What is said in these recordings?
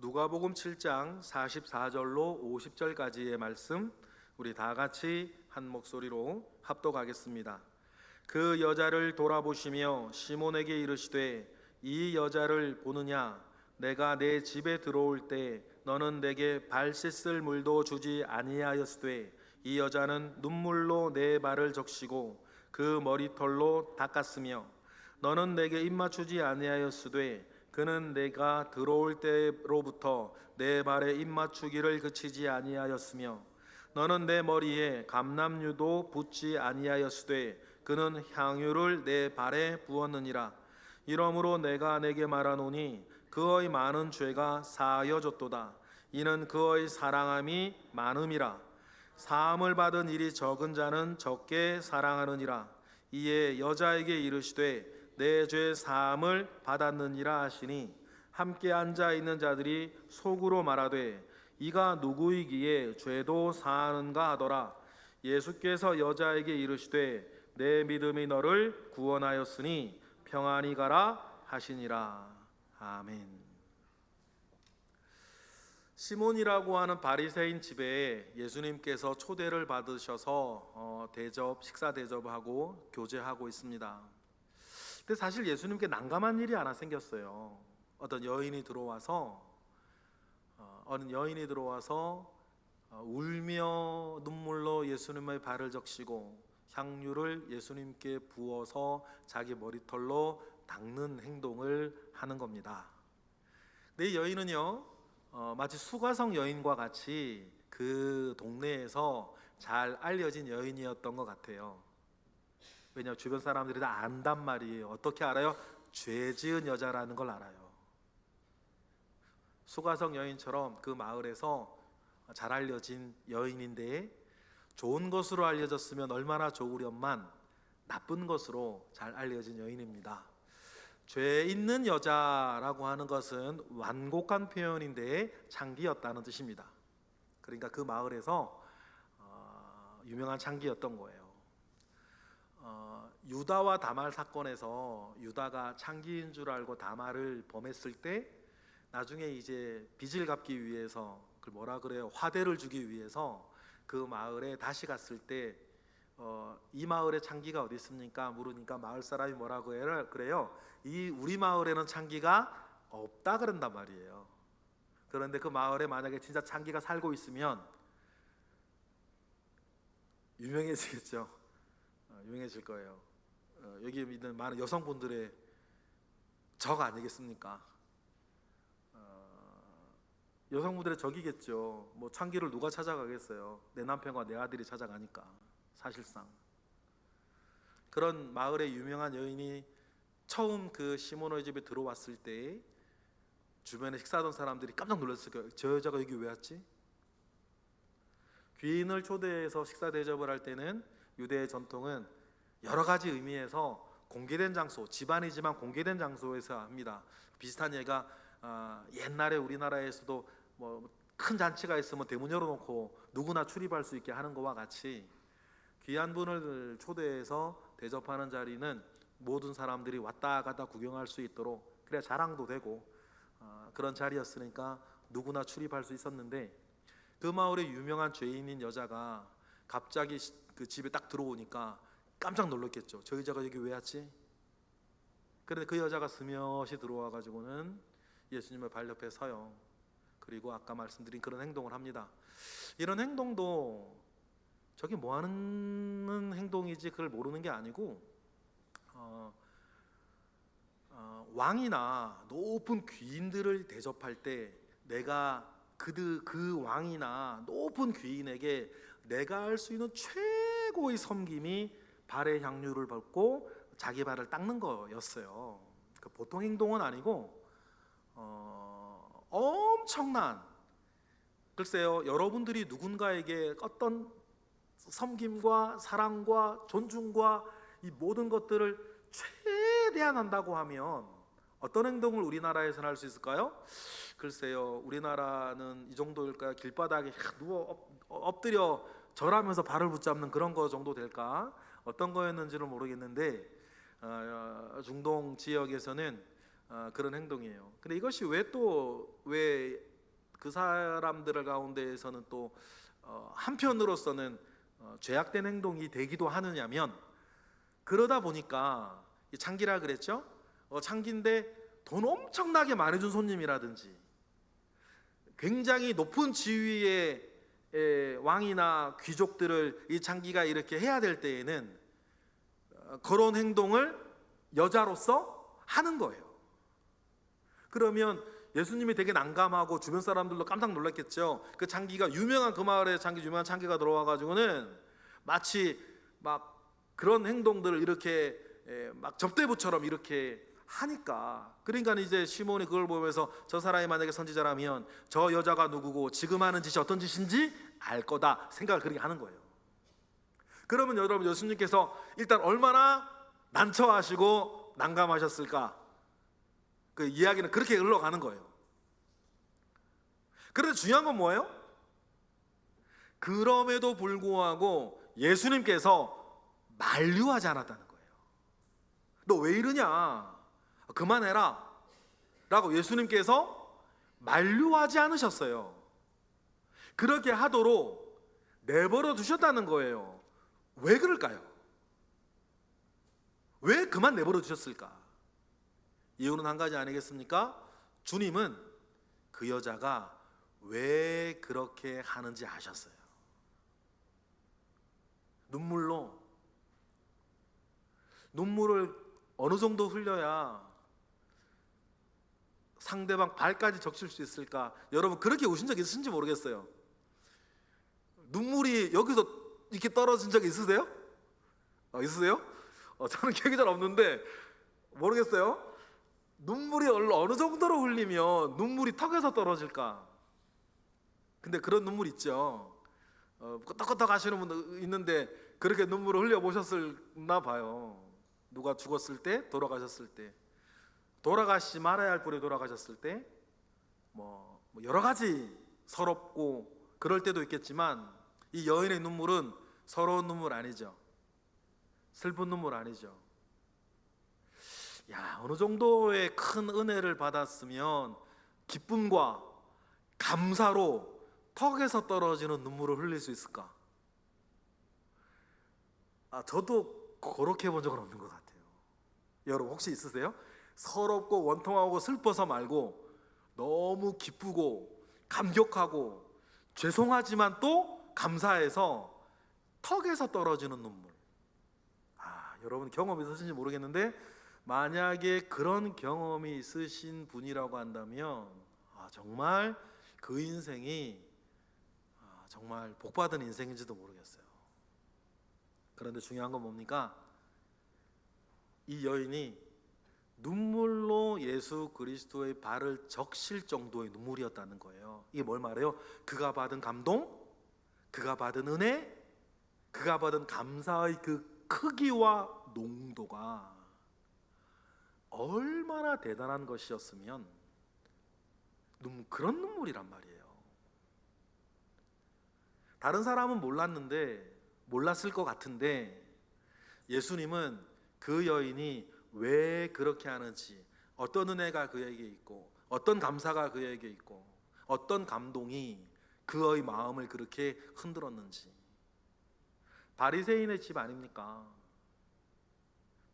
누가복음 7장 44절로 50절까지의 말씀 우리 다 같이 한 목소리로 합독하겠습니다. 그 여자를 돌아보시며 시몬에게 이르시되 이 여자를 보느냐? 내가 내 집에 들어올 때 너는 내게 발 씻을 물도 주지 아니하였으되 이 여자는 눈물로 내 발을 적시고 그 머리털로 닦았으며 너는 내게 입맞추지 아니하였으되 그는 내가 들어올 때로부터 내 발에 입맞추기를 그치지 아니하였으며 너는 내 머리에 감람유도 붓지 아니하였으되 그는 향유를 내 발에 부었느니라. 이러므로 내가 내게 말하노니 그의 많은 죄가 사하여졌도다. 이는 그의 사랑함이 많음이라. 사함을 받은 일이 적은 자는 적게 사랑하느니라. 이에 여자에게 이르시되 내 죄 사함을 받았느니라 하시니 함께 앉아 있는 자들이 속으로 말하되 이가 누구이기에 죄도 사하는가 하더라. 예수께서 여자에게 이르시되 내 믿음이 너를 구원하였으니 평안히 가라 하시니라. 아멘. 시몬이라고 하는 바리새인 집에 예수님께서 초대를 받으셔서 식사 대접하고 교제하고 있습니다. 근데 사실 예수님께 난감한 일이 하나 생겼어요. 어떤 여인이 들어와서 울며 눈물로 예수님의 발을 적시고 향유를 예수님께 부어서 자기 머리털로 닦는 행동을 하는 겁니다. 근데 이 여인은요, 마치 수가성 여인과 같이 그 동네에서 잘 알려진 여인이었던 것 같아요. 왜냐하면 주변 사람들이 다 안단 말이에요. 어떻게 알아요? 죄 지은 여자라는 걸 알아요. 수가성 여인처럼 그 마을에서 잘 알려진 여인인데 좋은 것으로 알려졌으면 얼마나 좋으련만 나쁜 것으로 잘 알려진 여인입니다. 죄 있는 여자라고 하는 것은 완곡한 표현인데 창기였다는 뜻입니다. 그러니까 그 마을에서 유명한 창기였던 거예요. 유다와 다말 사건에서 유다가 창기인 줄 알고 다말을 범했을 때 나중에 이제 빚을 갚기 위해서 그걸 뭐라 그래요? 화대를 주기 위해서 그 마을에 다시 갔을 때 이 마을에 창기가 어디 있습니까? 물으니까 마을 사람이 뭐라고 그래요? 이 우리 마을에는 창기가 없다 그런단 말이에요. 그런데 그 마을에 만약에 진짜 창기가 살고 있으면 유명해지겠죠. 유명해질 거예요. 여기 있는 많은 여성분들의 적 아니겠습니까? 여성분들의 적이겠죠. 뭐 창기를 누가 찾아가겠어요? 내 남편과 내 아들이 찾아가니까. 사실상 그런 마을의 유명한 여인이 처음 그 시몬의 집에 들어왔을 때 주변에 식사하던 사람들이 깜짝 놀랐을 거예요. 저 여자가 여기 왜 왔지? 귀인을 초대해서 식사 대접을 할 때는 유대의 전통은 여러 가지 의미에서 공개된 장소, 집안이지만 공개된 장소에서 합니다. 비슷한 예가 옛날에 우리나라에서도 뭐 큰 잔치가 있으면 대문 열어놓고 누구나 출입할 수 있게 하는 것과 같이 귀한 분을 초대해서 대접하는 자리는 모든 사람들이 왔다 갔다 구경할 수 있도록, 그래야 자랑도 되고 그런 자리였으니까 누구나 출입할 수 있었는데, 그 마을의 유명한 죄인인 여자가 갑자기 그 집에 딱 들어오니까 깜짝 놀랐겠죠. 저 여자가 여기 왜 왔지? 그런데 그 여자가 스며시 들어와 가지고는 예수님의 발 옆에 서요. 그리고 아까 말씀드린 그런 행동을 합니다. 이런 행동도 저게 뭐 하는 행동이지 그걸 모르는 게 아니고 왕이나 높은 귀인들을 대접할 때 내가 그 왕이나 높은 귀인에게 내가 할 수 있는 최고의 섬김이 발에 향유를 붓고 자기 발을 닦는 거였어요. 보통 행동은 아니고 엄청난, 글쎄요, 여러분들이 누군가에게 어떤 섬김과 사랑과 존중과 이 모든 것들을 최대한 한다고 하면 어떤 행동을 우리나라에서는 할 수 있을까요? 글쎄요, 우리나라는 이 정도일까요? 길바닥에 누워 엎드려 절하면서 발을 붙잡는 그런 거 정도 될까? 어떤 거였는지는 모르겠는데 중동 지역에서는 그런 행동이에요. 근데 이것이 왜 그 사람들 가운데에서는 또 한편으로서는 죄악된 행동이 되기도 하느냐면, 그러다 보니까 창기라 그랬죠? 창기인데 돈 엄청나게 많이 준 손님이라든지 굉장히 높은 지위의 왕이나 귀족들을 이 창기가 이렇게 해야 될 때에는 그런 행동을 여자로서 하는 거예요. 그러면 예수님이 되게 난감하고 주변 사람들도 깜짝 놀랐겠죠. 그 창기가 유명한, 그 마을에 유명한 창기가 들어와 가지고는 마치 막 그런 행동들을 이렇게 막 접대부처럼 이렇게 하니까, 그러니까 이제 시몬이 그걸 보면서 저 사람이 만약에 선지자라면 저 여자가 누구고 지금 하는 짓이 어떤 짓인지 알 거다 생각을 그렇게 하는 거예요. 그러면 여러분, 예수님께서 일단 얼마나 난처하시고 난감하셨을까, 그 이야기는 그렇게 흘러가는 거예요. 그런데 중요한 건 뭐예요? 그럼에도 불구하고 예수님께서 만류하지 않았다는 거예요. 너 왜 이러냐, 그만해라 라고 예수님께서 만류하지 않으셨어요. 그렇게 하도록 내버려 두셨다는 거예요. 왜 그럴까요? 왜 그만 내버려 두셨을까? 이유는 한 가지 아니겠습니까? 주님은 그 여자가 왜 그렇게 하는지 아셨어요. 눈물을 어느 정도 흘려야 상대방 발까지 적실 수 있을까? 여러분, 그렇게 우신 적 있으신지 모르겠어요. 눈물이 여기서 이렇게 떨어진 적 있으세요? 있으세요? 저는 기억이 잘 없는데 모르겠어요. 눈물이 어느 정도로 흘리면 눈물이 턱에서 떨어질까? 근데 그런 눈물 있죠. 끄덕끄덕 하시는 분도 있는데 그렇게 눈물을 흘려 보셨나 봐요. 누가 죽었을 때, 돌아가셨을 때, 돌아가시지 말아야 할 분이 돌아가셨을 때, 뭐 여러 가지 서럽고 그럴 때도 있겠지만, 이 여인의 눈물은 서러운 눈물 아니죠. 슬픈 눈물 아니죠. 야, 어느 정도의 큰 은혜를 받았으면 기쁨과 감사로 턱에서 떨어지는 눈물을 흘릴 수 있을까? 저도 그렇게 해본 적은 없는 것 같아요. 여러분, 혹시 있으세요? 서럽고 원통하고 슬퍼서 말고 너무 기쁘고 감격하고 죄송하지만 또 감사해서 턱에서 떨어지는 눈물. 여러분 경험 있으신지 모르겠는데, 만약에 그런 경험이 있으신 분이라고 한다면 정말 그 인생이 정말 복받은 인생인지도 모르겠어요. 그런데 중요한 건 뭡니까? 이 여인이 눈물로 예수 그리스도의 발을 적실 정도의 눈물이었다는 거예요. 이게 뭘 말해요? 그가 받은 감동, 그가 받은 은혜, 그가 받은 감사의 그 크기와 농도가 얼마나 대단한 것이었으면 그런 눈물이란 말이에요. 다른 사람은 몰랐을 것 같은데, 예수님은 그 여인이 왜 그렇게 하는지, 어떤 은혜가 그에게 있고, 어떤 감사가 그에게 있고, 어떤 감동이 그의 마음을 그렇게 흔들었는지. 바리새인의 집 아닙니까?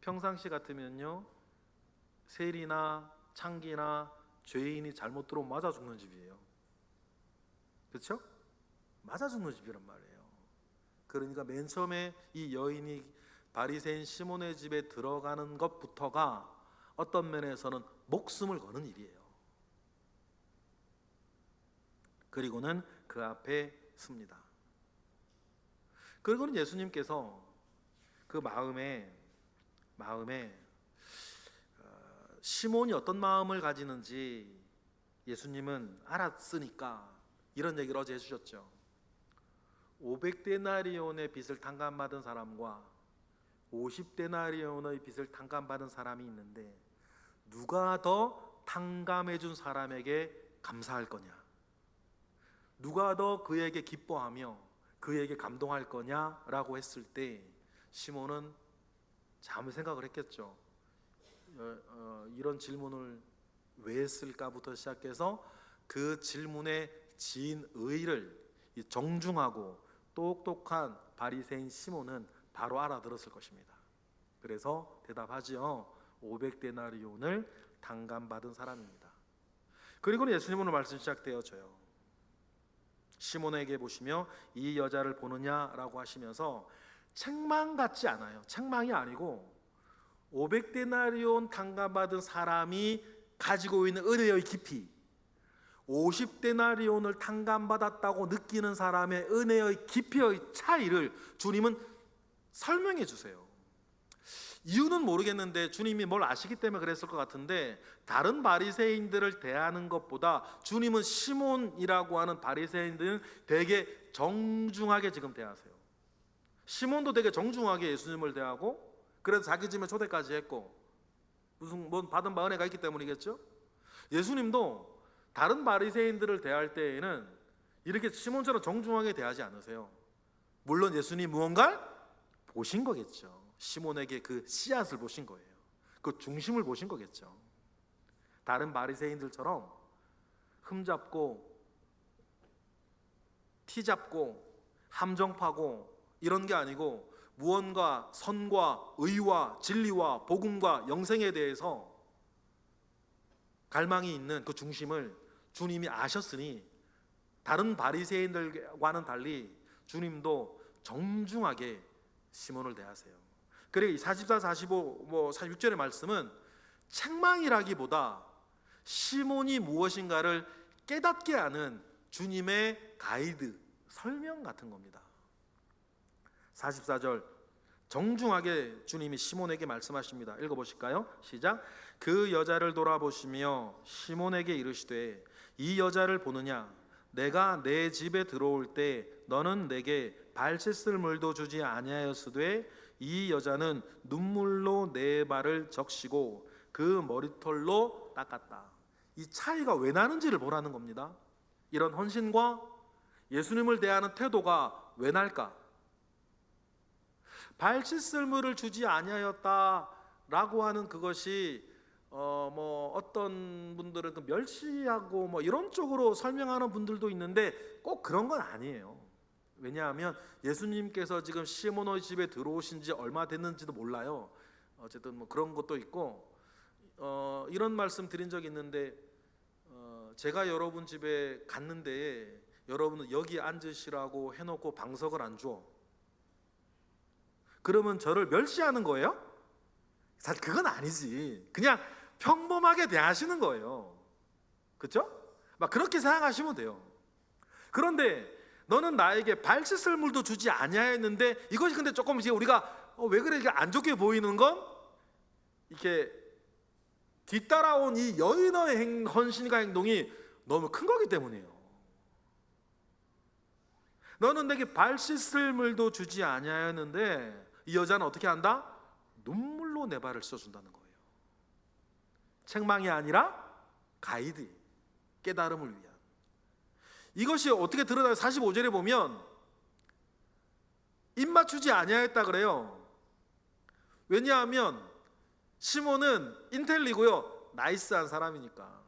평상시 같으면요, 세리나 창기나 죄인이 잘못 들어오면 맞아 죽는 집이에요. 그렇죠? 맞아 죽는 집이란 말이에요. 그러니까 맨 처음에 이 여인이 바리새인 시몬의 집에 들어가는 것부터가 어떤 면에서는 목숨을 거는 일이에요. 그리고는 그 앞에 섭니다. 그리고는 예수님께서 그 마음에 시몬이 어떤 마음을 가지는지 예수님은 알았으니까 이런 얘기를 어제 해주셨죠. 500데나리온의 빚을 탕감받은 사람과 50데나리온의 빚을 탕감받은 사람이 있는데, 누가 더 탕감해 준 사람에게 감사할 거냐, 누가 더 그에게 기뻐하며 그에게 감동할 거냐라고 했을 때, 시몬은 잠을 생각을 했겠죠. 이런 질문을 왜 했을까부터 시작해서 그 질문의 지인 의를 이 정중하고 똑똑한 바리새인 시몬은 바로 알아들었을 것입니다. 그래서 대답하지요. 500데나리온을 탕감받은 사람입니다. 그리고는 예수님 오늘 말씀 시작되어져요. 시몬에게 보시며 이 여자를 보느냐라고 하시면서 책망 같지 않아요. 책망이 아니고 500데나리온 탕감받은 사람이 가지고 있는 은혜의 깊이, 50데나리온을 탕감받았다고 느끼는 사람의 은혜의 깊이의 차이를 주님은 설명해 주세요. 이유는 모르겠는데 주님이 뭘 아시기 때문에 그랬을 것 같은데, 다른 바리새인들을 대하는 것보다 주님은 시몬이라고 하는 바리새인들은 되게 정중하게 지금 대하세요. 시몬도 되게 정중하게 예수님을 대하고, 그래서 자기 집에 초대까지 했고, 무슨 뭐 받은 바 은혜가 있기 때문이겠죠. 예수님도 다른 바리새인들을 대할 때에는 이렇게 시몬처럼 정중하게 대하지 않으세요. 물론 예수님 무언가를 보신 거겠죠. 시몬에게 그 씨앗을 보신 거예요. 그 중심을 보신 거겠죠. 다른 바리새인들처럼 흠잡고 티잡고 함정파고 이런 게 아니고, 무언가 선과 의와 진리와 복음과 영생에 대해서 갈망이 있는 그 중심을 주님이 아셨으니, 다른 바리새인들과는 달리 주님도 정중하게 시몬을 대하세요. 그래 44, 45, 46절의 말씀은 책망이라기보다 시몬이 무엇인가를 깨닫게 하는 주님의 가이드, 설명 같은 겁니다. 44절 정중하게 주님이 시몬에게 말씀하십니다. 읽어보실까요? 시작. 그 여자를 돌아보시며 시몬에게 이르시되 이 여자를 보느냐? 내가 내 집에 들어올 때 너는 내게 발 씻을 물도 주지 아니하였으되 이 여자는 눈물로 내 발을 적시고 그 머리털로 닦았다. 이 차이가 왜 나는지를 보라는 겁니다. 이런 헌신과 예수님을 대하는 태도가 왜 날까? 발 씻을 물을 주지 아니하였다라고 하는 그것이 어떤 분들은 그 멸시하고 이런 쪽으로 설명하는 분들도 있는데 꼭 그런 건 아니에요. 왜냐하면 예수님께서 지금 시몬의 집에 들어오신 지 얼마 됐는지도 몰라요. 어쨌든 그런 것도 있고, 이런 말씀 드린 적이 있는데, 제가 여러분 집에 갔는데 여러분은 여기 앉으시라고 해놓고 방석을 안 줘. 그러면 저를 멸시하는 거예요? 사실 그건 아니지. 그냥 평범하게 대하시는 거예요. 그렇죠? 막 그렇게 생각하시면 돼요. 그런데 너는 나에게 발 씻을 물도 주지 아니하였는데, 이것이 근데 조금 이제 우리가 왜 그래 이게 안 좋게 보이는 건, 이렇게 뒤따라온 이 여인의 헌신과 행동이 너무 큰 거기 때문이에요. 너는 내게 발 씻을 물도 주지 아니하였는데, 이 여자는 어떻게 한다? 눈물로 내 발을 씻어준다는 거예요. 책망이 아니라 가이드, 깨달음을 위한. 이것이 어떻게 드러나요? 45절에 보면 입 맞추지 아니하였다 그래요. 왜냐하면 시몬은 인텔리고요, 나이스한 사람이니까.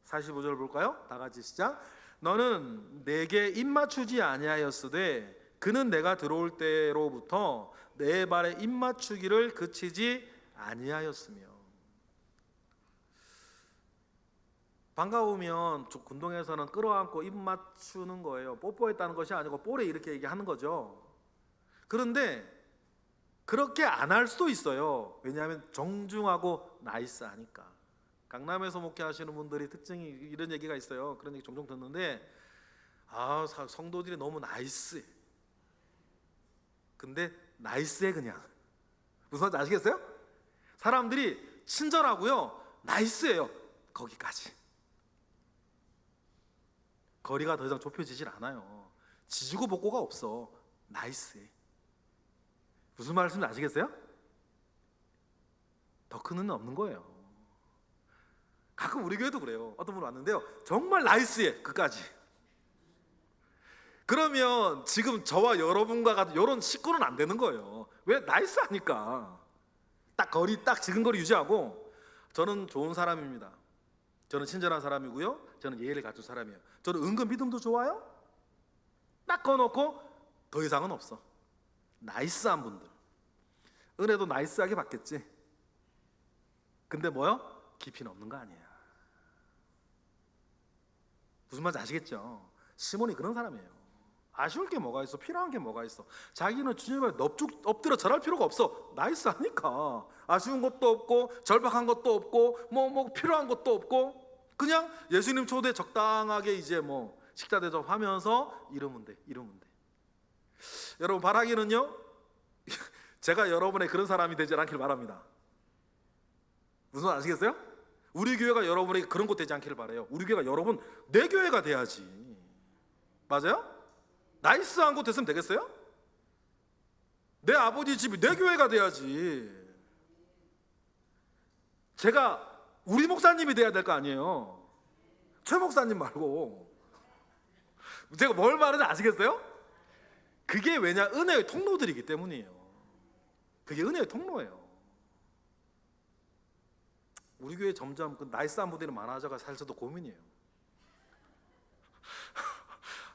45절 볼까요? 다 같이 시작. 너는 내게 입 맞추지 아니하였으되 그는 내가 들어올 때로부터 내 발에 입 맞추기를 그치지 아니하였으며. 반가우면 군동에서는 끌어안고 입 맞추는 거예요. 뽀뽀했다는 것이 아니고 뽀레 이렇게 얘기하는 거죠. 그런데 그렇게 안 할 수도 있어요. 왜냐하면 정중하고 나이스하니까. 강남에서 목회하시는 분들이 특징이 이런 얘기가 있어요. 그런 얘기 종종 듣는데, 성도들이 너무 나이스해. 근데 나이스해 그냥. 무슨 말인지 아시겠어요? 사람들이 친절하고요, 나이스해요. 거기까지. 거리가 더 이상 좁혀지질 않아요. 지지고 볶고가 없어. 나이스해. 무슨 말씀인지 아시겠어요? 더 큰 의미는 없는 거예요. 가끔 우리 교회도 그래요. 어떤 분 왔는데요, 정말 나이스해. 그까지. 그러면 지금 저와 여러분과 같은 이런 식구는 안 되는 거예요. 왜? 나이스하니까. 딱 거리, 딱 지근거리 유지하고. 저는 좋은 사람입니다. 저는 친절한 사람이고요. 저는 예의를 갖춘 사람이에요. 저는 은근 믿음도 좋아요. 딱 꺼놓고 더 이상은 없어. 나이스한 분들. 은혜도 나이스하게 받겠지. 근데 뭐요? 깊이는 없는 거 아니에요. 무슨 말인지 아시겠죠? 시몬이 그런 사람이에요. 아쉬울 게 뭐가 있어? 필요한 게 뭐가 있어? 자기는 주님을 엎드려 절할 필요가 없어. 나이스하니까. 아쉬운 것도 없고 절박한 것도 없고 뭐 필요한 것도 없고 그냥 예수님 초대 적당하게 이제 뭐 식사 대접하면서 이러면 돼. 여러분 바라기는요, 제가 여러분의 그런 사람이 되지 않기를 바랍니다. 무슨 말 아시겠어요? 우리 교회가 여러분에게 그런 곳 되지 않기를 바라요. 우리 교회가 여러분 내 교회가 돼야지. 맞아요? 나이스한 곳 됐으면 되겠어요? 내 아버지 집이 내 교회가 돼야지. 제가 우리 목사님이 돼야 될 거 아니에요. 최 목사님 말고. 제가 뭘 말하는지 아시겠어요? 그게 왜냐? 은혜의 통로들이기 때문이에요. 그게 은혜의 통로예요. 우리 교회 점점 그 나이스한 분들이 많아져가 살서도 고민이에요.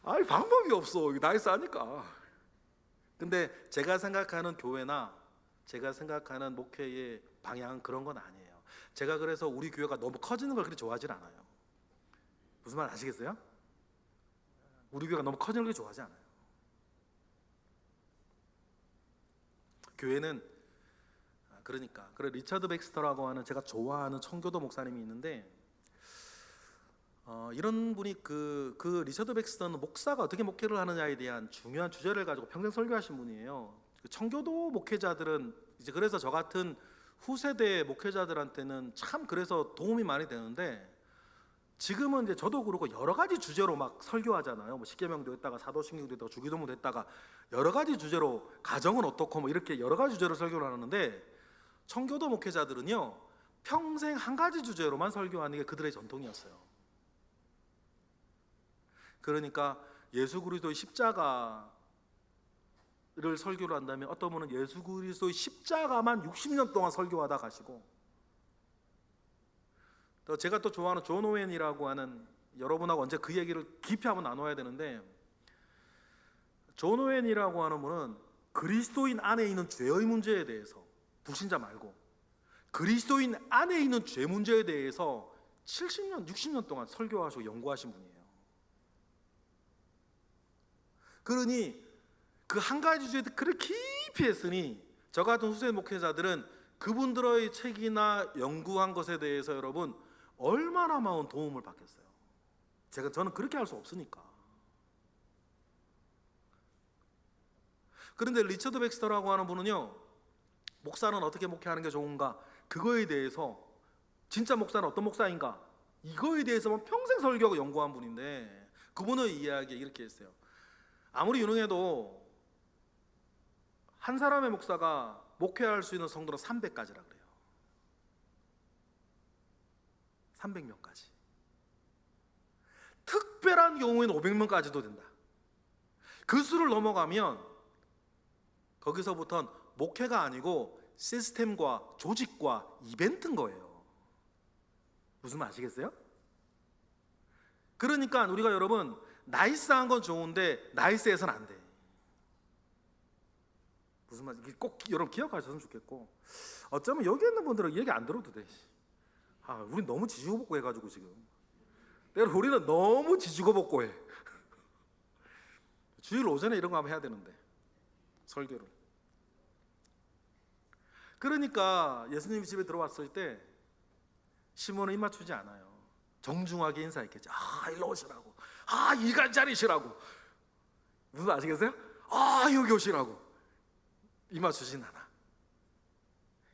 아니 방법이 없어. 나이스하니까. 근데 제가 생각하는 교회나 제가 생각하는 목회의 방향은 그런 건 아니에요. 제가 그래서 우리 교회가 너무 커지는 걸 그렇게 좋아하지 않아요. 무슨 말 아시겠어요? 우리 교회가 너무 커지는 걸 좋아하지 않아요. 교회는 그러니까 리처드 백스터라고 하는 제가 좋아하는 청교도 목사님이 있는데 이런 분이 그 리처드 백스터는 목사가 어떻게 목회를 하느냐에 대한 중요한 주제를 가지고 평생 설교하신 분이에요. 청교도 목회자들은 이제 그래서 저 같은 후세대 목회자들한테는 참 그래서 도움이 많이 되는데 지금은 이제 저도 그렇고 여러 가지 주제로 막 설교하잖아요. 뭐 십계명도 했다가 사도신경도 했다가 주기도문도 했다가 여러 가지 주제로 가정은 어떻고 뭐 이렇게 여러 가지 주제로 설교를 하는데 청교도 목회자들은요 평생 한 가지 주제로만 설교하는 게 그들의 전통이었어요. 그러니까 예수 그리스도의 십자가를 설교를 한다면 어떤 분은 예수 그리스도의 십자가만 60년 동안 설교하다 가시고 또 제가 또 좋아하는 존 오웬이라고 하는 여러분하고 언제 그 얘기를 깊이 한번 나눠야 되는데 존 오웬이라고 하는 분은 그리스도인 안에 있는 죄의 문제에 대해서 불신자 말고 그리스도인 안에 있는 죄 문제에 대해서 70년, 60년 동안 설교하시고 연구하신 분이에요. 그러니 그 한 가지 주제에 그렇게 깊이 했으니 저 같은 후세 목회자들은 그분들의 책이나 연구한 것에 대해서 여러분 얼마나 많은 도움을 받겠어요. 저는 그렇게 할 수 없으니까. 그런데 리처드 백스터라고 하는 분은요 목사는 어떻게 목회하는 게 좋은가 그거에 대해서 진짜 목사는 어떤 목사인가 이거에 대해서만 평생 설교하고 연구한 분인데 그분의 이야기에 이렇게 했어요. 아무리 유능해도 한 사람의 목사가 목회할 수 있는 성도는 300까지라 그래요. 300명까지. 특별한 경우에는 500명까지도 된다. 그 수를 넘어가면 거기서부터는 목회가 아니고 시스템과 조직과 이벤트인 거예요. 무슨 말 아시겠어요? 그러니까 우리가 여러분 나이스한 건 좋은데 나이스해서는 안 돼. 무슨 말? 이게 꼭 여러분 기억하셨으면 좋겠고 어쩌면 여기 있는 분들은 얘기 안 들어도 돼. 우리 너무 지지고 볶고 해가지고 지금 우리는 너무 지지고 볶고 해. 주일 오전에 이런 거 하면 해야 되는데 설교를. 그러니까 예수님이 집에 들어왔을 때 시몬은 입 맞추지 않아요. 정중하게 인사했겠죠. 일로 오시라고. 이간자리시라고. 무슨 말 아시겠어요? 여기 오시라고. 입 맞추진 않아.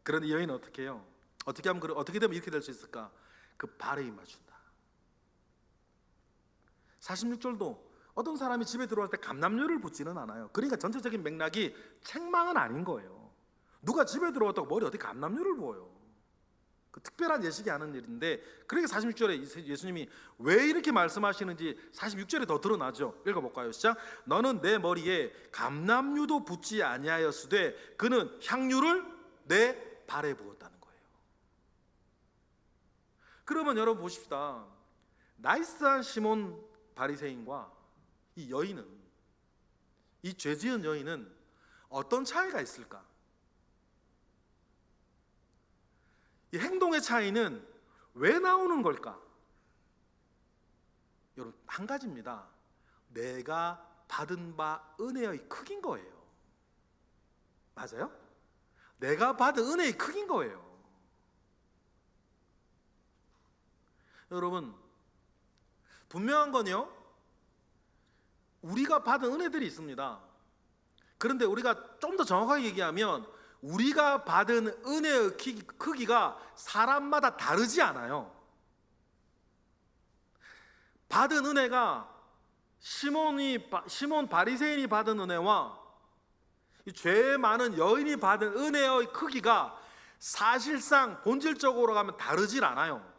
그런데 이 여인은 어떻게 해요? 어떻게 되면 이렇게 될 수 있을까? 그 발에 입 맞춘다. 46절도 어떤 사람이 집에 들어왔을 때 감람류를 붓지는 않아요. 그러니까 전체적인 맥락이 책망은 아닌 거예요. 누가 집에 들어왔다고 머리 어떻게 감람류를 부어요? 그 특별한 예식이 하는 일인데 그러니까 46절에 예수님이 왜 이렇게 말씀하시는지 46절에 더 드러나죠. 읽어볼까요? 시작. 너는 내 머리에 감람류도 붓지 아니하였으되 그는 향유를 내 발에 부었다는 거예요. 그러면 여러분 보십시다. 나이스한 시몬 바리새인과 이 여인은, 이 죄지은 여인은 어떤 차이가 있을까? 이 행동의 차이는 왜 나오는 걸까? 여러분, 한 가지입니다. 내가 받은 바 은혜의 크기인 거예요. 맞아요? 내가 받은 은혜의 크기인 거예요. 여러분, 분명한 건요, 우리가 받은 은혜들이 있습니다. 그런데 우리가 좀 더 정확하게 얘기하면 우리가 받은 은혜의 크기가 사람마다 다르지 않아요. 받은 은혜가 시몬 바리새인이 받은 은혜와 죄 많은 여인이 받은 은혜의 크기가 사실상 본질적으로 가면 다르질 않아요.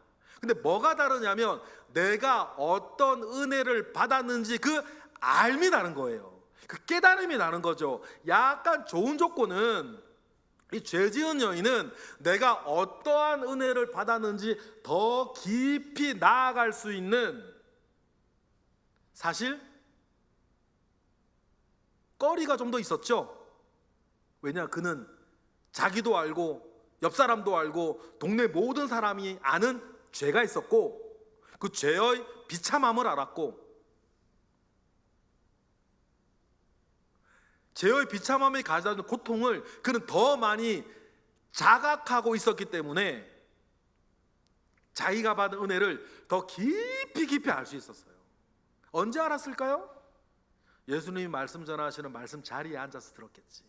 근데 뭐가 다르냐면 내가 어떤 은혜를 받았는지 그 알미 다른 거예요. 그 깨달음이 다른 거죠. 약간 좋은 조건은 이 죄지은 여인은 내가 어떠한 은혜를 받았는지 더 깊이 나아갈 수 있는, 사실 거리가 좀 더 있었죠. 왜냐, 그는 자기도 알고 옆 사람도 알고 동네 모든 사람이 아는 죄가 있었고 그 죄의 비참함을 알았고 죄의 비참함이 가져다주는 고통을 그는 더 많이 자각하고 있었기 때문에 자기가 받은 은혜를 더 깊이 알 수 있었어요. 언제 알았을까요? 예수님이 말씀 전하시는 말씀 자리에 앉아서 들었겠지.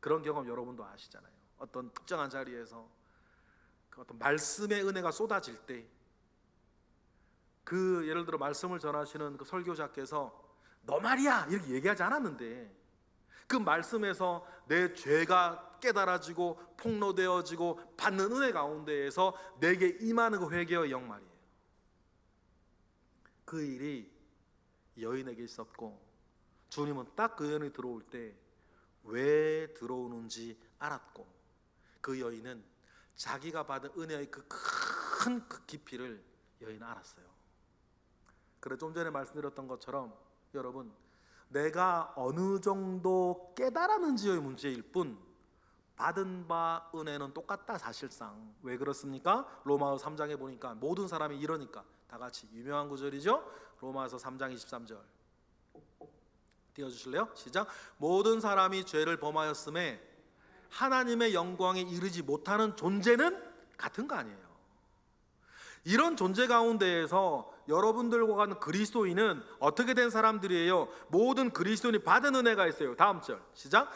그런 경험 여러분도 아시잖아요. 어떤 특정한 자리에서 그 어떤 말씀의 은혜가 쏟아질 때, 그 예를 들어 말씀을 전하시는 그 설교자께서 너 말이야 이렇게 얘기하지 않았는데 그 말씀에서 내 죄가 깨달아지고 폭로되어지고 받는 은혜 가운데에서 내게 임하는 그 회개의 영 말이에요. 그 일이 여인에게 있었고 주님은 딱 그 여인이 들어올 때 왜 들어오는지 알았고 그 여인은 자기가 받은 은혜의 그 큰 그 깊이를 여인은 알았어요. 그래, 좀 전에 말씀드렸던 것처럼 여러분, 내가 어느 정도 깨달았는지의 문제일 뿐 받은 바 은혜는 똑같다. 사실상 왜 그렇습니까? 로마서 3장에 보니까 모든 사람이 이러니까, 다 같이 유명한 구절이죠. 로마서 3장 23절 띄워주실래요? 시작. 모든 사람이 죄를 범하였음에 하나님의 영광에 이르지 못하는 존재는 같은 거 아니에요. 이런 존재 가운데에서 여러분들과 같은 그리스도인은 어떻게 된 사람들이에요? 모든 그리스도인이 받은 은혜가 있어요. 다음 절 시작.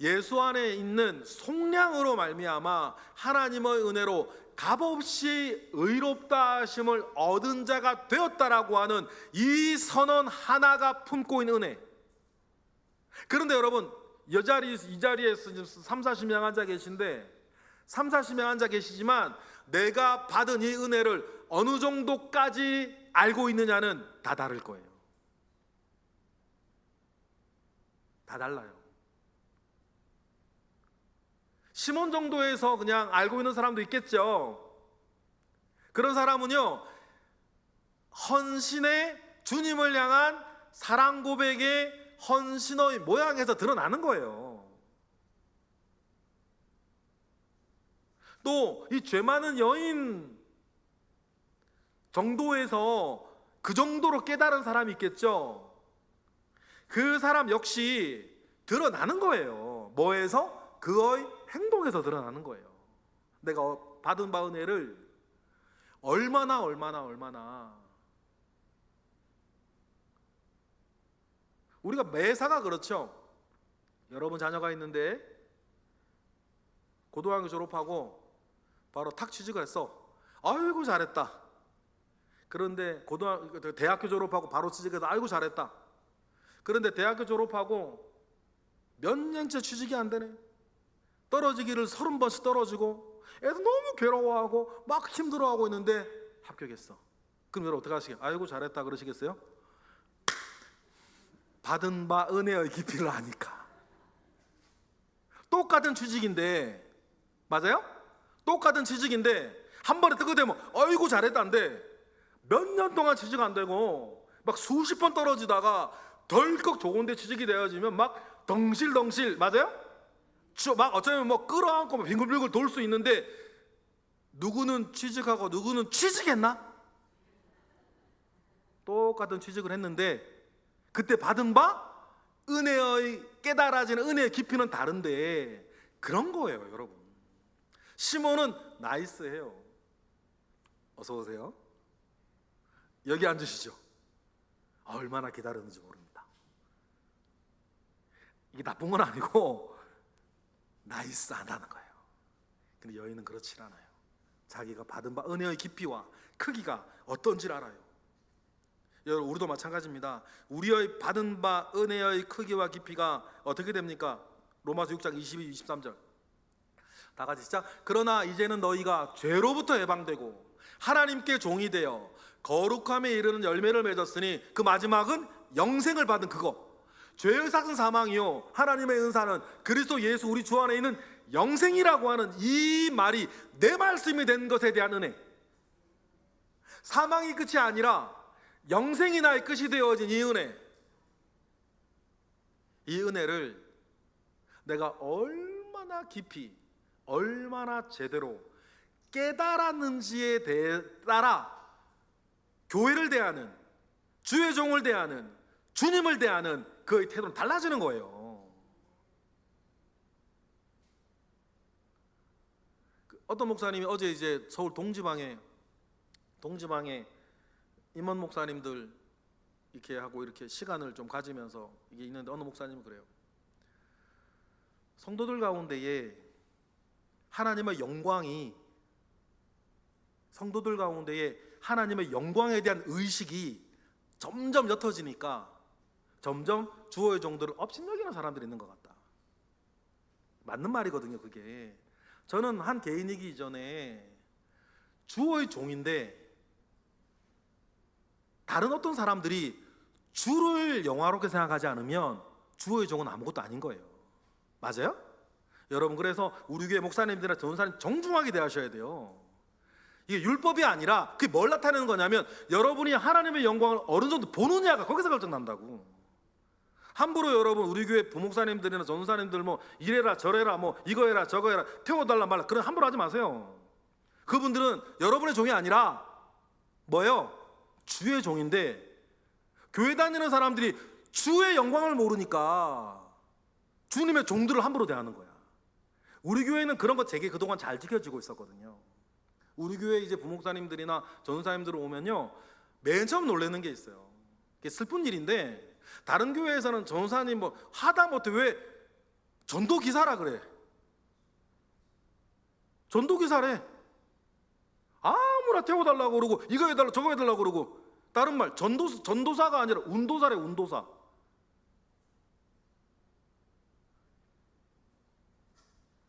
예수 안에 있는 속량으로 말미암아 하나님의 은혜로 값없이 의롭다 하심을 얻은 자가 되었다라고 하는 이 선언 하나가 품고 있는 은혜. 그런데 여러분, 이 자리에서 3, 40명 앉아 계신데 3, 40명 앉아 계시지만 내가 받은 이 은혜를 어느 정도까지 알고 있느냐는 다 다를 거예요. 다 달라요. 시몬 정도에서 그냥 알고 있는 사람도 있겠죠. 그런 사람은요, 헌신의 주님을 향한 사랑 고백의 헌신의 모양에서 드러나는 거예요. 또 이 죄 많은 여인 정도에서 그 정도로 깨달은 사람이 있겠죠. 그 사람 역시 드러나는 거예요. 뭐에서? 그의 행동에서 드러나는 거예요. 내가 받은 바 은혜를 얼마나 우리가 매사가 그렇죠. 여러분 자녀가 있는데 고등학교 졸업하고 바로 탁 취직을 했어. 아이고 잘했다. 그런데 대학교 졸업하고 바로 취직해서 아이고 잘했다. 그런데 대학교 졸업하고 몇 년째 취직이 안 되네. 떨어지기를 30번씩 떨어지고 애들 너무 괴로워하고 막 힘들어하고 있는데 합격했어. 그럼 여러분 어떻게 하시겠어요? 아이고 잘했다 그러시겠어요? 받은 바 은혜의 깊이를 아니까. 똑같은 취직인데, 맞아요? 똑같은 취직인데 한 번에 뜨거대면 어이구 잘했다는데 몇 년 동안 취직 안 되고 막 수십 번 떨어지다가 덜컥 좋은데 취직이 되어지면 막 덩실덩실, 맞아요? 막 어쩌면 뭐 끌어안고 빙글빙글 돌 수 있는데, 누구는 취직하고 누구는 취직했나? 똑같은 취직을 했는데 그때 받은 바 은혜의 깨달아지는 은혜의 깊이는 다른데, 그런 거예요 여러분. 시몬은 나이스해요. 어서 오세요. 여기 앉으시죠. 얼마나 기다렸는지 모릅니다. 이게 나쁜 건 아니고 나이스하다는 거예요. 근데 여인은 그렇지 않아요. 자기가 받은 바 은혜의 깊이와 크기가 어떤지를 알아요. 여러분, 우리도 마찬가지입니다. 우리의 받은 바 은혜의 크기와 깊이가 어떻게 됩니까? 로마서 6장 22, 23절 다 같이 시작. 그러나 이제는 너희가 죄로부터 해방되고 하나님께 종이 되어 거룩함에 이르는 열매를 맺었으니 그 마지막은 영생을 받은 그거. 죄의 삭은 사망이요 하나님의 은사는 그리스도 예수 우리 주 안에 있는 영생이라고 하는 이 말이 내 말씀이 된 것에 대한 은혜. 사망이 끝이 아니라 영생이 나의 끝이 되어진 이 은혜. 이 은혜를 내가 얼마나 깊이, 얼마나 제대로 깨달았는지에 따라 교회를 대하는, 주의 종을 대하는, 주님을 대하는 그의 태도는 달라지는 거예요. 어떤 목사님이 어제 이제 서울 동지방에 임원 목사님들 이렇게 하고 이렇게 시간을 좀 가지면서 이게 있는데, 어느 목사님은 그래요. 성도들 가운데에 하나님의 영광이, 성도들 가운데에 하나님의 영광에 대한 의식이 점점 옅어지니까 점점 주의 종들을 업신여기는 사람들이 있는 것 같다. 맞는 말이거든요 그게. 저는 한 개인이기 이전에 주의 종인데 다른 어떤 사람들이 주를 영화롭게 생각하지 않으면 주의 종은 아무것도 아닌 거예요. 맞아요? 여러분, 그래서 우리 교회 목사님들이나 전도사님 정중하게 대하셔야 돼요. 이게 율법이 아니라 그게 뭘 나타내는 거냐면 여러분이 하나님의 영광을 어느 정도 보느냐가 거기서 결정난다고. 함부로 여러분 우리 교회 부목사님들이나 전도사님들 뭐 이래라 저래라 뭐 이거 해라 저거 해라 태워달라 말라 그런 함부로 하지 마세요. 그분들은 여러분의 종이 아니라 뭐예요? 주의 종인데, 교회 다니는 사람들이 주의 영광을 모르니까 주님의 종들을 함부로 대하는 거야. 우리 교회는 그런 거 되게 그동안 잘 지켜지고 있었거든요. 우리 교회 이제 부목사님들이나 전도사님들 오면요, 맨 처음 놀라는 게 있어요. 그게 슬픈 일인데, 다른 교회에서는 전도사님 뭐 하다못해 왜 전도기사라 그래. 전도기사래. 아무나 태워달라고 그러고 이거 해달라고 저거 해달라고 그러고, 다른 말 전도사가 아니라 운도사래. 운도사.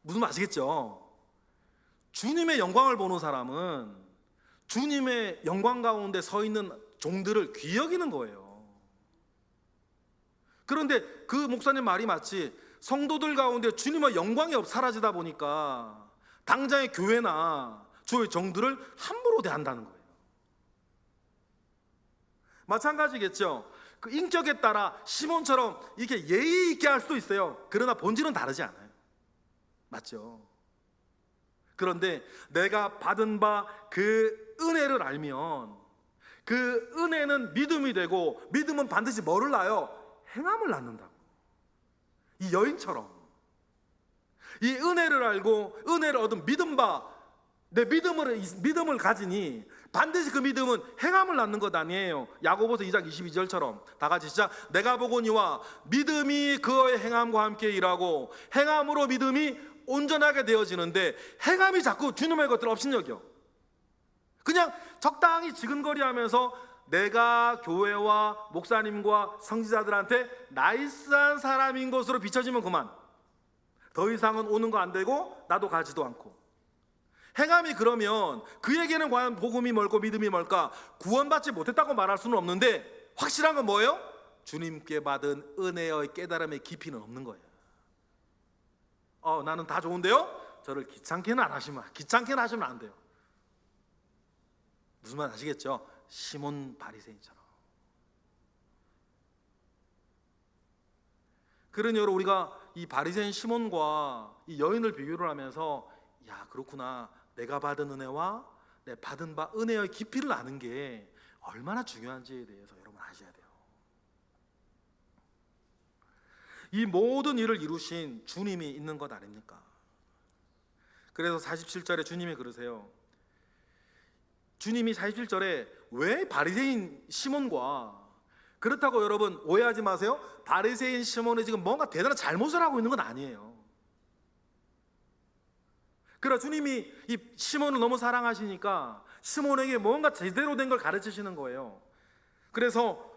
무슨 말 아시겠죠? 주님의 영광을 보는 사람은 주님의 영광 가운데 서 있는 종들을 귀히 여기는 거예요. 그런데 그 목사님 말이 맞지. 성도들 가운데 주님의 영광이 사라지다 보니까 당장의 교회나 주의 종들을 함부로 대한다는 거예요. 마찬가지겠죠. 그 인격에 따라 시몬처럼 이렇게 예의 있게 할 수도 있어요. 그러나 본질은 다르지 않아요. 맞죠? 그런데 내가 받은 바 그 은혜를 알면 그 은혜는 믿음이 되고, 믿음은 반드시 뭐를 낳아요? 행함을 낳는다고. 이 여인처럼 이 은혜를 알고 은혜를 얻은 믿음 바, 내 믿음을 가지니 반드시 그 믿음은 행함을 낳는 것 아니에요. 야고보서 2장 22절처럼 다 같이 시작. 내가 보거니와 믿음이 그의 행함과 함께 일하고 행함으로 믿음이 온전하게 되어지는데, 행함이 자꾸 주님의 것들을 업신여겨. 그냥 적당히 지근거리하면서 내가 교회와 목사님과 성지자들한테 나이스한 사람인 것으로 비춰지면 그만. 더 이상은 오는 거 안 되고 나도 가지도 않고. 행함이 그러면 그에게는 과연 복음이 뭘고 믿음이 뭘까? 구원받지 못했다고 말할 수는 없는데, 확실한 건 뭐예요? 주님께 받은 은혜의 깨달음의 깊이는 없는 거예요. 나는 다 좋은데요? 저를 귀찮게는 하시면 안 돼요. 무슨 말 아시겠죠? 시몬 바리새인처럼. 그러니 여러분, 우리가 이 바리새인 시몬과 이 여인을 비교를 하면서 야, 그렇구나, 내가 받은 은혜와 내 받은 바 은혜의 깊이를 아는 게 얼마나 중요한지에 대해서 여러분 아셔야 돼요. 이 모든 일을 이루신 주님이 있는 것 아닙니까? 그래서 47절에 주님이 그러세요. 주님이 47절에 왜 바리새인 시몬과, 그렇다고 여러분 오해하지 마세요. 바리새인 시몬이 지금 뭔가 대단한 잘못을 하고 있는 건 아니에요. 그러나 주님이 이 시몬을 너무 사랑하시니까 시몬에게 뭔가 제대로 된 걸 가르치시는 거예요. 그래서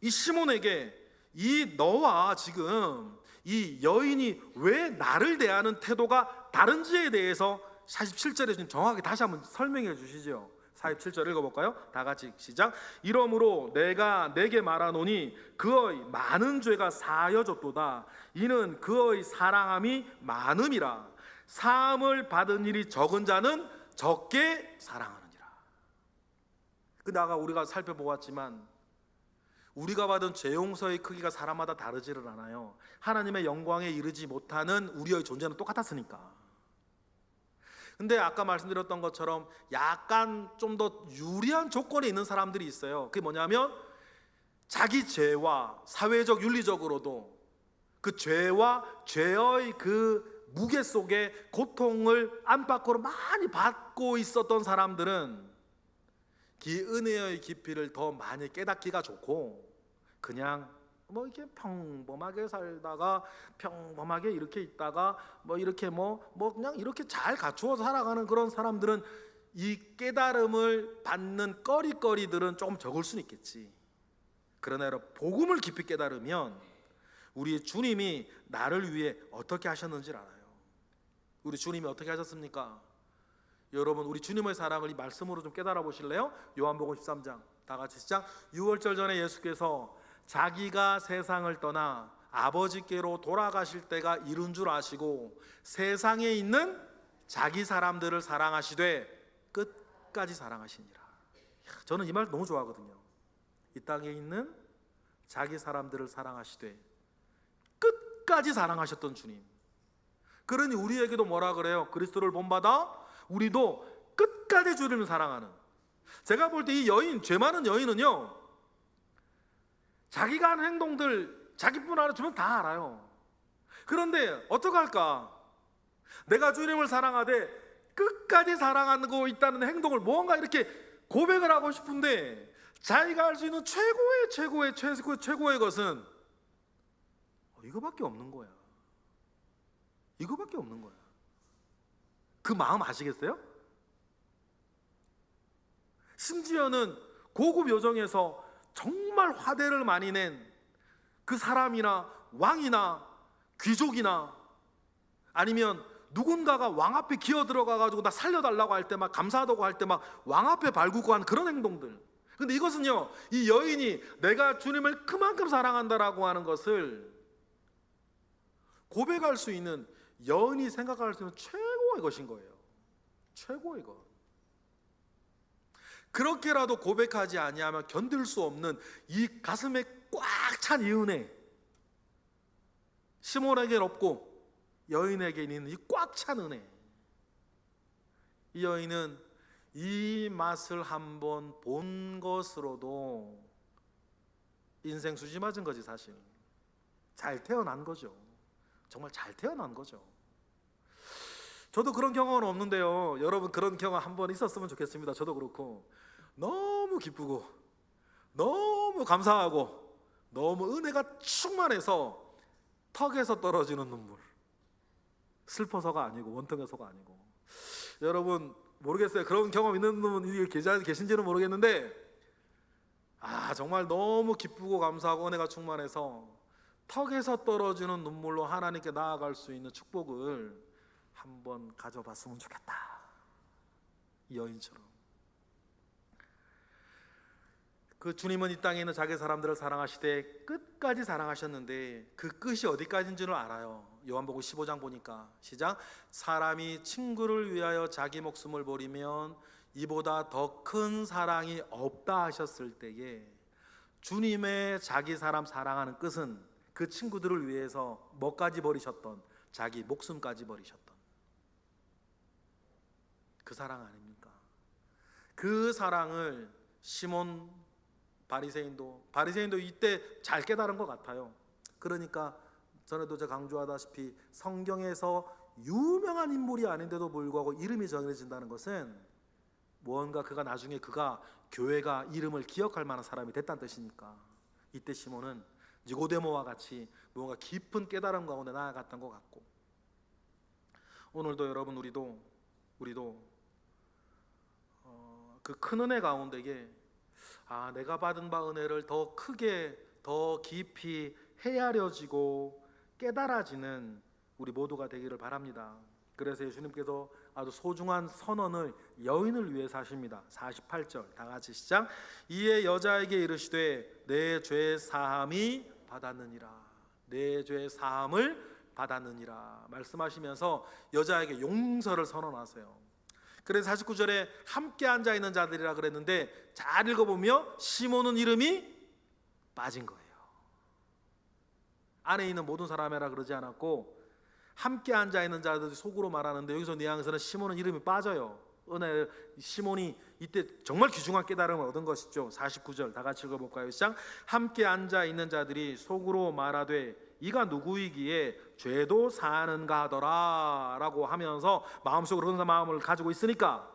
이 시몬에게 이 너와 지금 이 여인이 왜 나를 대하는 태도가 다른지에 대해서 47절에 지금 정확하게 다시 한번 설명해 주시죠. 47절 읽어볼까요? 다 같이 시작. 이러므로 내가 내게 말하노니 그의 많은 죄가 사여졌도다. 이는 그의 사랑함이 많음이라. 사함을 받은 일이 적은 자는 적게 사랑하느니라. 근데 아까 우리가 살펴보았지만 우리가 받은 죄 용서의 크기가 사람마다 다르지를 않아요. 하나님의 영광에 이르지 못하는 우리의 존재는 똑같았으니까. 근데 아까 말씀드렸던 것처럼 약간 좀 더 유리한 조건에 있는 사람들이 있어요. 그게 뭐냐면 자기 죄와 사회적 윤리적으로도 그 죄와 죄의 그 무게 속에 고통을 안팎으로 많이 받고 있었던 사람들은 그 은혜의 깊이를 더 많이 깨닫기가 좋고, 그냥 뭐 이렇게 평범하게 살다가 평범하게 이렇게 있다가 뭐 이렇게 뭐 그냥 이렇게 잘 갖추어서 살아가는 그런 사람들은 이 깨달음을 받는 거리거리들은 조금 적을 수는 있겠지. 그러나 여러분, 복음을 깊이 깨달으면 우리 주님이 나를 위해 어떻게 하셨는지를 알아요. 우리 주님이 어떻게 하셨습니까? 여러분, 우리 주님의 사랑을 이 말씀으로 좀 깨달아 보실래요? 요한복음 13장 다 같이 시작. 유월절 전에 예수께서 자기가 세상을 떠나 아버지께로 돌아가실 때가 이른 줄 아시고 세상에 있는 자기 사람들을 사랑하시되 끝까지 사랑하시니라. 저는 이 말 너무 좋아하거든요. 이 땅에 있는 자기 사람들을 사랑하시되 끝까지 사랑하셨던 주님. 그러니 우리에게도 뭐라 그래요? 그리스도를 본받아 우리도 끝까지 주님을 사랑하는. 제가 볼 때 이 여인, 죄 많은 여인은요, 자기가 하는 행동들 자기뿐 알아주면 다 알아요. 그런데 어떡할까? 내가 주님을 사랑하되 끝까지 사랑하고 있다는 행동을 뭔가 이렇게 고백을 하고 싶은데 자기가 할 수 있는 최고의 것은 이거밖에 없는 거야. 이거밖에 없는 거야. 그 마음 아시겠어요? 심지어는 고급 요정에서 정말 화대를 많이 낸 그 사람이나 왕이나 귀족이나 아니면 누군가가 왕 앞에 기어 들어가가지고 나 살려달라고 할 때 막 감사하다고 할 때 막 왕 앞에 발굽고 한 그런 행동들. 근데 이것은요, 이 여인이 내가 주님을 그만큼 사랑한다라고 하는 것을 고백할 수 있는, 여인이 생각할 수 있는 최고의 것인 거예요. 최고의 것. 그렇게라도 고백하지 아니하면 견딜 수 없는 이 가슴에 꽉 찬 이 은혜, 시몬에게는 없고 여인에게 있는 이 꽉 찬 은혜. 이 여인은 이 맛을 한번 본 것으로도 인생 수지 맞은 거지. 사실 잘 태어난 거죠. 정말 잘 태어난 거죠. 저도 그런 경험은 없는데요, 여러분 그런 경험 한번 있었으면 좋겠습니다. 저도 그렇고 너무 기쁘고 너무 감사하고 너무 은혜가 충만해서 턱에서 떨어지는 눈물. 슬퍼서가 아니고 원통해서가 아니고. 여러분 모르겠어요, 그런 경험 있는 분이 계신지는 모르겠는데 정말 너무 기쁘고 감사하고 은혜가 충만해서 턱에서 떨어지는 눈물로 하나님께 나아갈 수 있는 축복을 한번 가져봤으면 좋겠다. 이 여인처럼. 그 주님은 이 땅에 있는 자기 사람들을 사랑하시되 끝까지 사랑하셨는데 그 끝이 어디까지인 줄을 알아요. 요한복음 15장 보니까 시작. 사람이 친구를 위하여 자기 목숨을 버리면 이보다 더 큰 사랑이 없다 하셨을 때에 주님의 자기 사람 사랑하는 끝은 그 친구들을 위해서 뭐까지 버리셨던, 자기 목숨까지 버리셨던 그 사랑 아닙니까? 그 사랑을 시몬 바리새인도 이때 잘 깨달은 것 같아요. 그러니까 전에도 제가 강조하다시피 성경에서 유명한 인물이 아닌데도 불구하고 이름이 정해진다는 것은 무언가 나중에 교회가 이름을 기억할 만한 사람이 됐다는 뜻이니까, 이때 시몬은 니고데모와 같이 무언가 깊은 깨달음 가운데 나아갔던 것 같고, 오늘도 여러분 우리도 그 큰 은혜 가운데에 내가 받은 바 은혜를 더 크게 더 깊이 헤아려지고 깨달아지는 우리 모두가 되기를 바랍니다. 그래서 예수님께서 아주 소중한 선언을 여인을 위해서 하십니다. 48절 다 같이 시작. 이에 여자에게 이르시되 내 죄 사함이 받았느니라. 내 죄 사함을 받았느니라 말씀하시면서 여자에게 용서를 선언하세요. 그래서 49절에 함께 앉아있는 자들이라 그랬는데, 잘 읽어보면 시몬은 이름이 빠진 거예요. 안에 있는 모든 사람이라 그러지 않았고 함께 앉아있는 자들이 속으로 말하는데, 여기서 뉘앙스는 시몬은 이름이 빠져요. 시몬이 이때 정말 귀중한 깨달음을 얻은 것이죠. 49절 다 같이 읽어볼까요? 시작. 함께 앉아있는 자들이 속으로 말하되 이가 누구이기에 죄도 사하는가 하더라 라고 하면서 마음속으로 그런 마음을 가지고 있으니까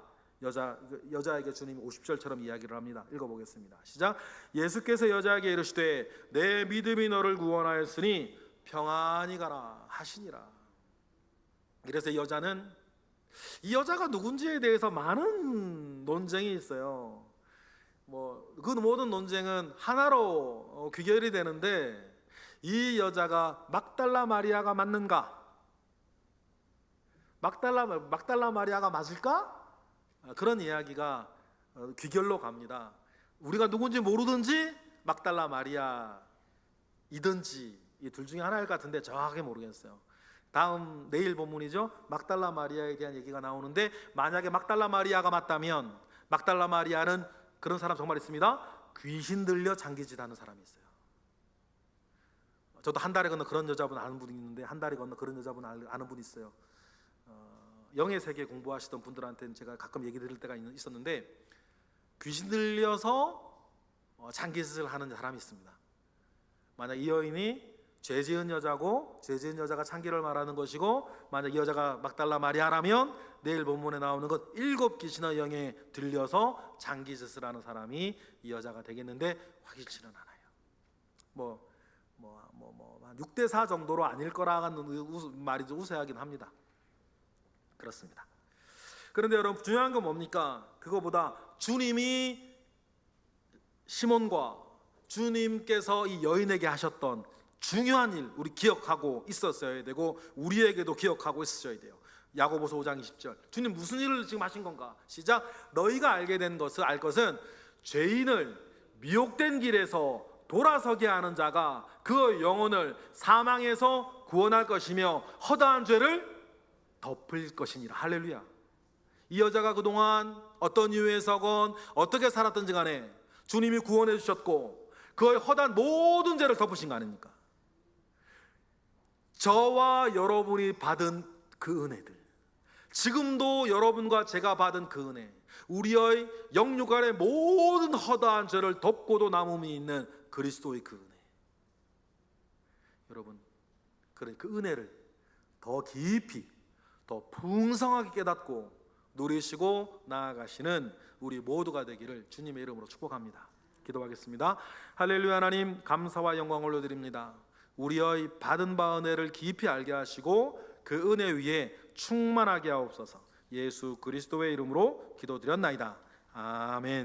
여자에게 주님이 50절처럼 이야기를 합니다. 읽어보겠습니다. 시작. 예수께서 여자에게 이르시되 내 믿음이 너를 구원하였으니 평안히 가라 하시니라. 그래서 이 여자가 누군지에 대해서 많은 논쟁이 있어요. 그 모든 논쟁은 하나로 귀결이 되는데, 이 여자가 막달라 마리아가 맞는가? 막달라 마리아가 맞을까? 그런 이야기가 귀결로 갑니다. 우리가 누군지 모르든지 막달라 마리아이든지 이 둘 중에 하나일 것 같은데 정확하게 모르겠어요. 다음 내일 본문이죠. 막달라 마리아에 대한 얘기가 나오는데, 만약에 막달라 마리아가 맞다면 막달라 마리아는 그런 사람 정말 있습니다. 귀신 들려 장기짓하는 사람이 있어요. 저도 한 달에 건너 그런 여자분 아는 분이 있는데, 한 달에 건너 그런 여자분 아는 분이 있어요. 영의 세계 공부하시던 분들한테는 제가 가끔 얘기 들을 때가 있었는데, 귀신 들려서 장기짓을 하는 사람이 있습니다. 만약 이 여인이 죄 지은 여자고 죄 지은 여자가 창기를 말하는 것이고, 만약 이 여자가 막달라 마리아라면 내일 본문에 나오는 것 7 귀신의 영에 들려서 장기짓을 하는 사람이 이 여자가 되겠는데 확실치는 않아요. 6대4 정도로 아닐 거라는 말이 좀 우세하긴 합니다. 그렇습니다. 그런데 여러분, 중요한 건 뭡니까? 그거보다 주님이 시몬과 주님께서 이 여인에게 하셨던 중요한 일, 우리 기억하고 있었어야 되고 우리에게도 기억하고 있어야 돼요. 야고보서 5장 20절. 주님 무슨 일을 지금 하신 건가? 시작. 너희가 알 것은 죄인을 미혹된 길에서 돌아서게 하는 자가 그 영혼을 사망에서 구원할 것이며 허다한 죄를 덮을 것이니라. 할렐루야. 이 여자가 그동안 어떤 이유에서건 어떻게 살았든지 간에 주님이 구원해 주셨고 그의 허다한 모든 죄를 덮으신 거 아닙니까? 저와 여러분이 받은 그 은혜들, 지금도 여러분과 제가 받은 그 은혜, 우리의 영육간의 모든 허다한 죄를 덮고도 남음이 있는 그리스도의 그 은혜, 여러분, 그 은혜를 더 깊이 더 풍성하게 깨닫고 누리시고 나아가시는 우리 모두가 되기를 주님의 이름으로 축복합니다. 기도하겠습니다. 할렐루야. 하나님, 감사와 영광을 올려드립니다. 우리의 받은 바 은혜를 깊이 알게 하시고 그 은혜 위에 충만하게 하옵소서. 예수 그리스도의 이름으로 기도드렸나이다. 아멘.